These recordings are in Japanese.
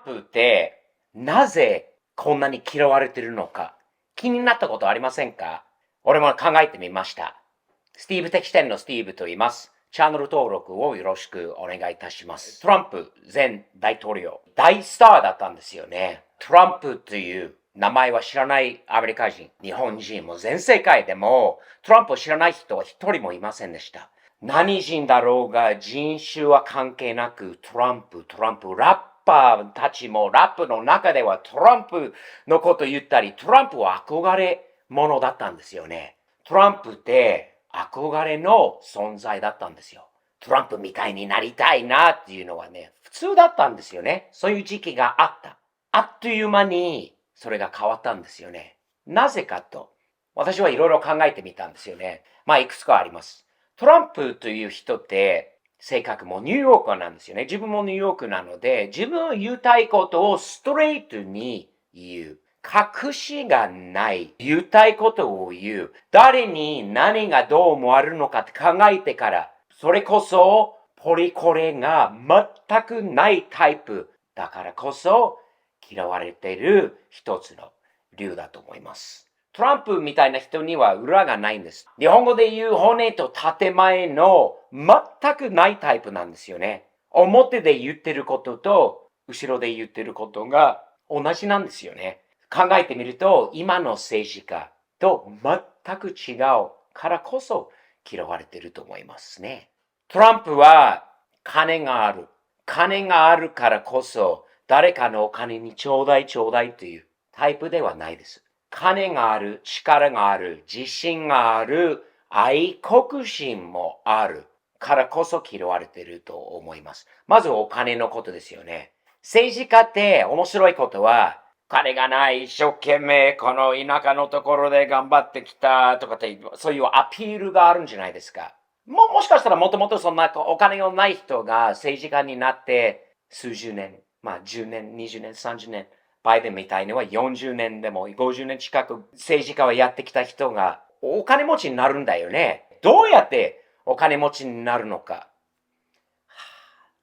プってなぜこんなに嫌われてるのか気になったことありませんか？俺も考えてみました。スティーブ的視点のスティーブと言います。チャンネル登録をよろしくお願いいたします。トランプ前大統領、大スターだったんですよね。トランプという名前は知らないアメリカ人、日本人も全世界でもトランプを知らない人は一人もいませんでした。何人だろうが人種は関係なくトランプ、ラッパーたちもラップの中ではトランプのこと言ったり、トランプは憧れ者だったんですよね。トランプって憧れの存在だったんですよ。トランプみたいになりたいなっていうのはね、普通だったんですよね。そういう時期があった。あっという間にそれが変わったんですよね。なぜかと、私はいろいろ考えてみたんですよね。いくつかあります。トランプという人って、性格もニューヨーカーなんですよね。自分もニューヨークなので、自分の言いたいことをストレートに言う。隠しがない。言いたいことを言う。誰に何がどう思われるのかって考えてから、それこそ、ポリコレが全くないタイプだからこそ、嫌われている一つの理由だと思います。トランプみたいな人には裏がないんです。日本語で言う骨と建前の全くないタイプなんですよね。表で言ってることと後ろで言ってることが同じなんですよね。考えてみると今の政治家と全く違うからこそ嫌われてると思いますね。トランプは金がある。金があるからこそ誰かのお金にちょうだいというタイプではないです。金がある、力がある、自信がある、愛国心もあるからこそ嫌われていると思います。まずお金のことですよね。政治家って面白いことは、金がない、一生懸命この田舎のところで頑張ってきたとかって、そういうアピールがあるんじゃないですか。もしかしたらもともとそんなお金のない人が政治家になって数十年、10年、20年、30年、バイデンみたいには40年でも50年近く政治家をやってきた人がお金持ちになるんだよね。どうやってお金持ちになるのか。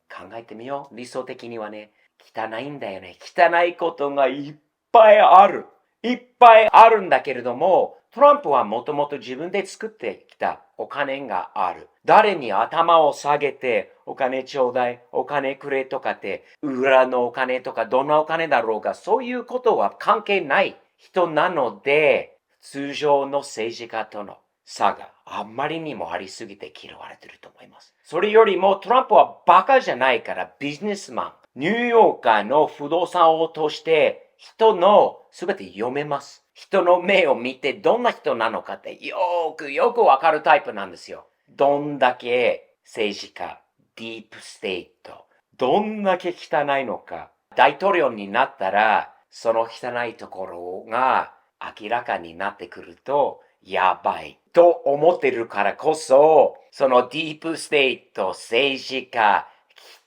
考えてみよう。理想的にはね、汚いんだよね。汚いことがいっぱいある。いっぱいあるんだけれども、トランプはもともと自分で作ってきたお金がある。誰に頭を下げてお金ちょうだい、お金くれとかって、裏のお金とかどんなお金だろうが、そういうことは関係ない人なので、通常の政治家との差があんまりにもありすぎて嫌われてると思います。それよりもトランプはバカじゃないからビジネスマン。ニューヨーカーの不動産を通して人のすべて読めます。人の目を見てどんな人なのかってよくわかるタイプなんですよ。どんだけ政治家、ディープステート、どんだけ汚いのか。大統領になったらその汚いところが明らかになってくるとやばいと思ってるからこそ、そのディープステート、政治家、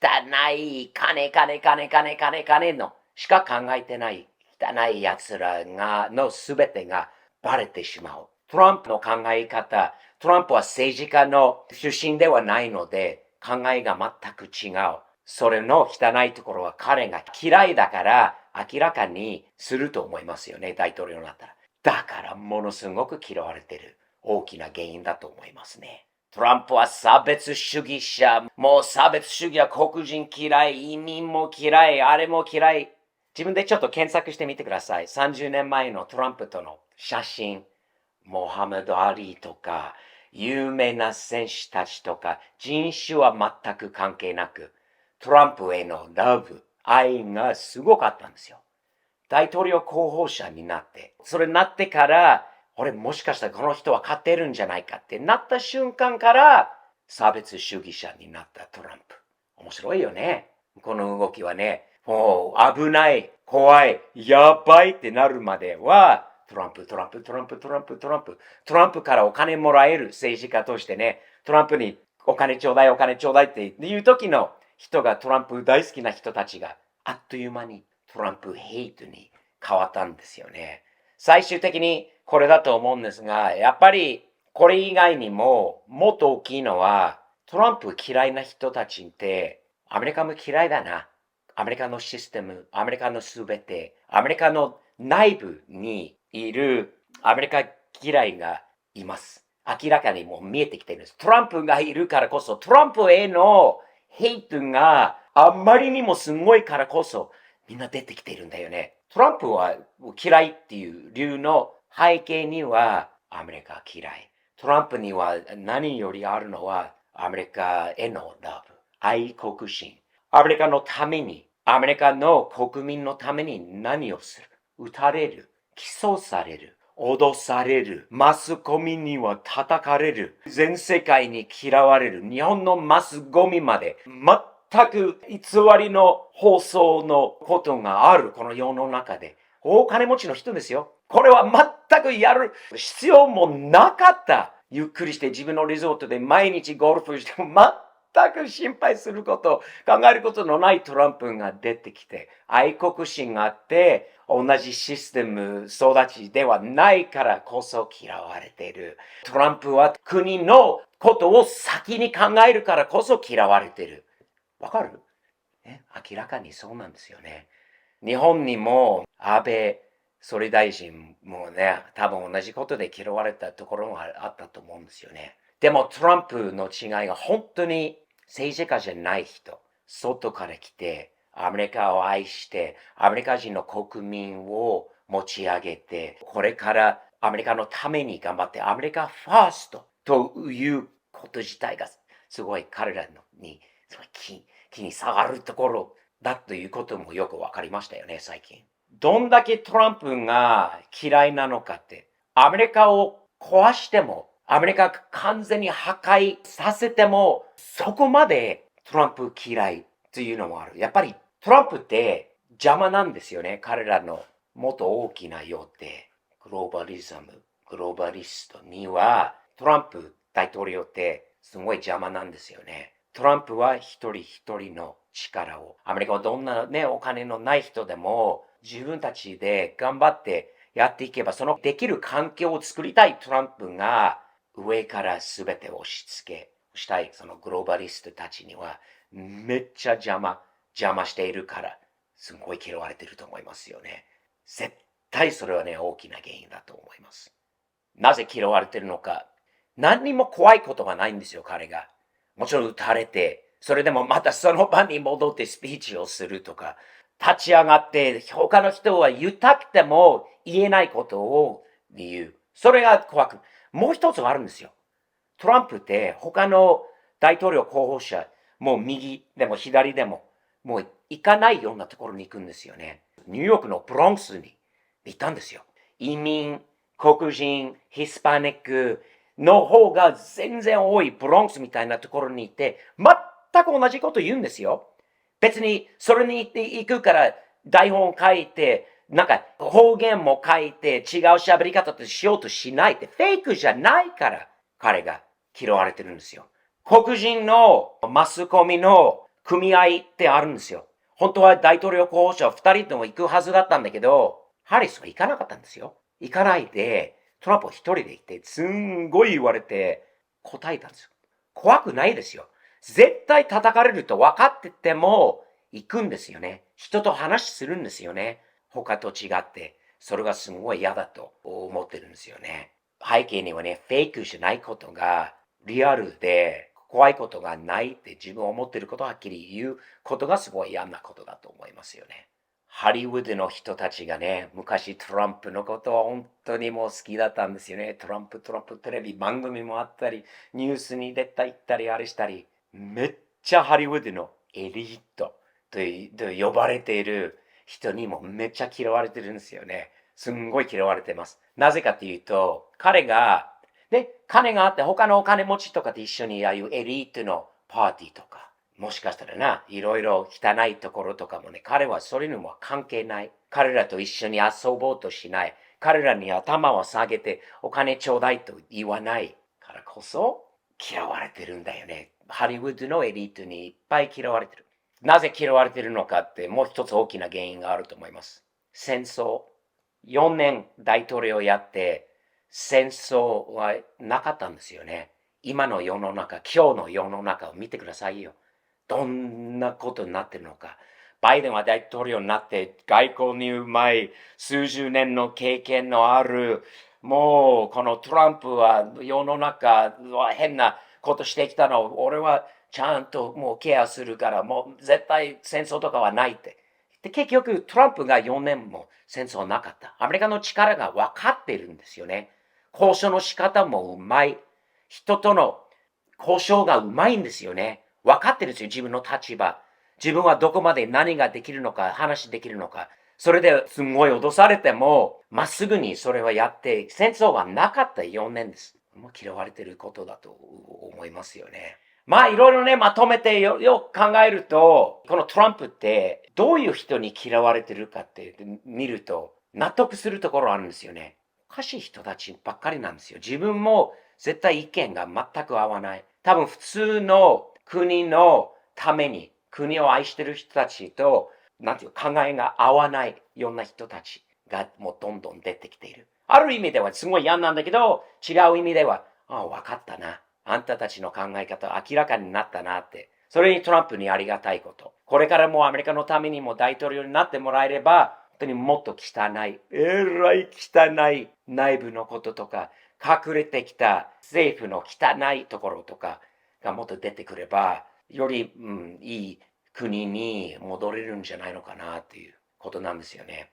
汚い金のしか考えてない汚い奴らのすべてがバレてしまう。トランプの考え方、トランプは政治家の出身ではないので考えが全く違う。それの汚いところは彼が嫌いだから明らかにすると思いますよね、大統領になったら。だからものすごく嫌われている大きな原因だと思いますね。トランプは差別主義者、もう差別主義は黒人嫌い、移民も嫌い、あれも嫌い。自分でちょっと検索してみてください。30年前のトランプとの写真、モハメド・アリーとか、有名な選手たちとか、人種は全く関係なく、トランプへのラブ、愛がすごかったんですよ。大統領候補者になって、それになってから、俺もしかしたらこの人は勝てるんじゃないかってなった瞬間から、差別主義者になったトランプ。面白いよね。この動きはね、もう危ない、怖い、やばいってなるまでは、トランプからお金もらえる政治家としてね、トランプにお金ちょうだいっていう時の人がトランプ大好きな人たちがあっという間にトランプヘイトに変わったんですよね。最終的にこれだと思うんですが、やっぱりこれ以外にももっと大きいのはトランプ嫌いな人たちってアメリカも嫌いだな。アメリカのシステム、アメリカのすべて、アメリカの内部にいるアメリカ嫌いがいます。明らかにもう見えてきてるんです。トランプがいるからこそ、トランプへのヘイトがあまりにもすごいからこそ、みんな出てきているんだよね。トランプは嫌いっていう理由の背景には、アメリカ嫌い。トランプには何よりあるのは、アメリカへのラブ、愛国心。アメリカのために、アメリカの国民のために何をする？撃たれる、起訴される、脅される、マスコミには叩かれる、全世界に嫌われる、日本のマスゴミまで、全く偽りの放送のことがあるこの世の中で、大金持ちの人ですよ。これは全くやる必要もなかった。ゆっくりして自分のリゾートで毎日ゴルフしても全く心配すること、考えることのないトランプが出てきて、愛国心があって、同じシステム育ちではないからこそ嫌われている。トランプは国のことを先に考えるからこそ嫌われている。わかる？明らかにそうなんですよね。日本にも安倍総理大臣もね、多分同じことで嫌われたところがあったと思うんですよね。でもトランプの違いが本当に政治家じゃない人、外から来て、アメリカを愛して、アメリカ人の国民を持ち上げて、これからアメリカのために頑張って、アメリカファーストということ自体がすごい彼らにすごい気に下がるところだということもよくわかりましたよね、最近。どんだけトランプが嫌いなのかって、アメリカを壊しても、アメリカ完全に破壊させても、そこまでトランプ嫌いというのもある。やっぱりトランプって邪魔なんですよね。彼らのもっと大きな予定、グローバリズム、グローバリストには、トランプ大統領ってすごい邪魔なんですよね。トランプは一人一人の力を、アメリカはどんなね、お金のない人でも、自分たちで頑張ってやっていけば、そのできる環境を作りたいトランプが、上から全てを押し付けしたい、そのグローバリストたちには、めっちゃ邪魔しているから、すごい嫌われていると思いますよね。絶対それはね、大きな原因だと思います。なぜ嫌われているのか。何にも怖いことがないんですよ、彼が。もちろん撃たれて、それでもまたその場に戻ってスピーチをするとか、立ち上がって他の人は言いたくても言えないことを言う。それが怖く。もう一つあるんですよ。トランプって他の大統領候補者、もう右でも左でも、もう行かないようなところに行くんですよね。ニューヨークのブロンクスに行ったんですよ。移民、黒人、ヒスパニックの方が全然多いブロンクスみたいなところに行って、全く同じこと言うんですよ。別にそれに行くから台本書いて、なんか方言も書いて違う喋り方としようとしないって、フェイクじゃないから彼が嫌われてるんですよ。黒人のマスコミの組合ってあるんですよ。本当は大統領候補者2人とも行くはずだったんだけど、ハリスは行かなかったんですよ。行かないで、トランプ一人で行って、すんごい言われて、答えたんですよ。怖くないですよ。絶対叩かれると分かってても、行くんですよね。人と話するんですよね。他と違って。それがすごい嫌だと思ってるんですよね。背景にはね、フェイクじゃないことがリアルで怖いことがないって自分を思ってることをはっきり言うことがすごい嫌なことだと思いますよね。ハリウッドの人たちがね、昔トランプのことは本当にもう好きだったんですよね。トランプテレビ番組もあったり、ニュースに出た行ったりあれしたり、めっちゃハリウッドのエリートと呼ばれている人にもめっちゃ嫌われてるんですよね。すんごい嫌われてます。なぜかっていうと、彼が、金があって他のお金持ちとかと一緒にああいうエリートのパーティーとか、もしかしたらな、いろいろ汚いところとかもね、彼はそれにも関係ない。彼らと一緒に遊ぼうとしない。彼らに頭を下げてお金ちょうだいと言わないからこそ嫌われてるんだよね。ハリウッドのエリートにいっぱい嫌われてる。なぜ嫌われてるのかってもう一つ大きな原因があると思います。戦争。4年大統領やって戦争はなかったんですよね。今の世の中、今日の世の中を見てくださいよ。どんなことになってるのか。バイデンは大統領になって外交にうまい数十年の経験のある、もうこのトランプは世の中は変なことしてきたの、俺はちゃんともうケアするから、もう絶対戦争とかはないって。で、結局トランプが4年も戦争なかった。アメリカの力が分かってるんですよね。交渉の仕方もうまい。人との交渉がうまいんですよね。分かってるんですよ、自分の立場。自分はどこまで何ができるのか、話できるのか。それですごい脅されても、まっすぐにそれはやって、戦争がなかった4年です。もう嫌われてることだと思いますよね。まあいろいろね、まとめてよく考えると、このトランプってどういう人に嫌われてるかって見ると、納得するところあるんですよね。おかしい人たちばっかりなんですよ。自分も絶対意見が全く合わない。多分普通の国のために、国を愛してる人たちと、なんていう考えが合わないような人たちがもうどんどん出てきている。ある意味ではすごい嫌なんだけど、違う意味では、分かったな。あんたたちの考え方明らかになったなって。それにトランプにありがたいこと。これからもアメリカのためにも大統領になってもらえれば、本当にもっと汚い、えらい汚い内部のこととか、隠れてきた政府の汚いところとかがもっと出てくれば、より、いい国に戻れるんじゃないのかなっていうことなんですよね。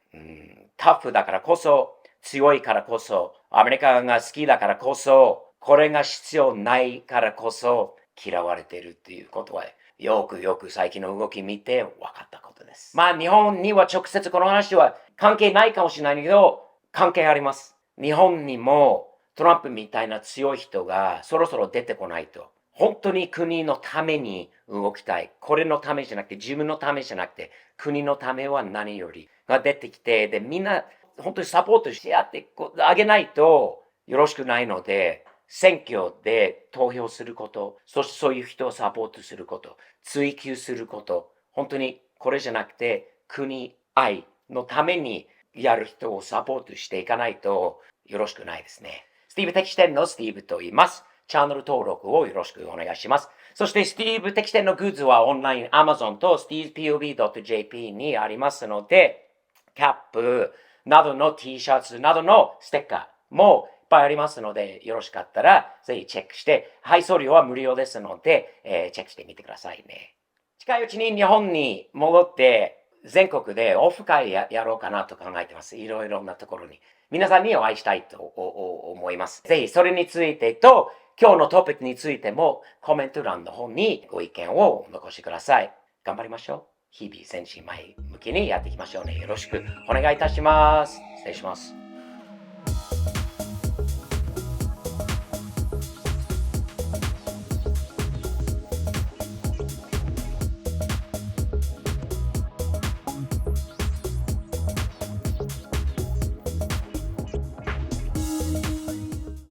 タフだからこそ、強いからこそ、アメリカが好きだからこそ、これが必要ないからこそ嫌われているっていうことは、よく最近の動き見て分かったことです。まあ日本には直接この話は関係ないかもしれないけど、関係あります。日本にもトランプみたいな強い人がそろそろ出てこないと。本当に国のために動きたい。これのためじゃなくて、自分のためじゃなくて、国のためは何よりが出てきて、で、みんな本当にサポートしてやってあげないとよろしくないので、選挙で投票すること、そしてそういう人をサポートすること、追求すること、本当にこれじゃなくて国愛のためにやる人をサポートしていかないとよろしくないですね。スティーブ的視点のスティーブと言います。チャンネル登録をよろしくお願いします。そしてスティーブ的視点のグッズはオンライン Amazon と stevepob.jp にありますので、キャップなどの T シャツなどのステッカーもいっぱいありますので、よろしかったらぜひチェックして、配送料は無料ですので、チェックしてみてくださいね。近いうちに日本に戻って、全国でオフ会やろうかなと考えてます。いろいろなところに。皆さんにお会いしたいと思います。ぜひそれについてと、今日のトピックについてもコメント欄の方にご意見を残してください。頑張りましょう。日々前進前向きにやっていきましょうね。よろしくお願いいたします。失礼します。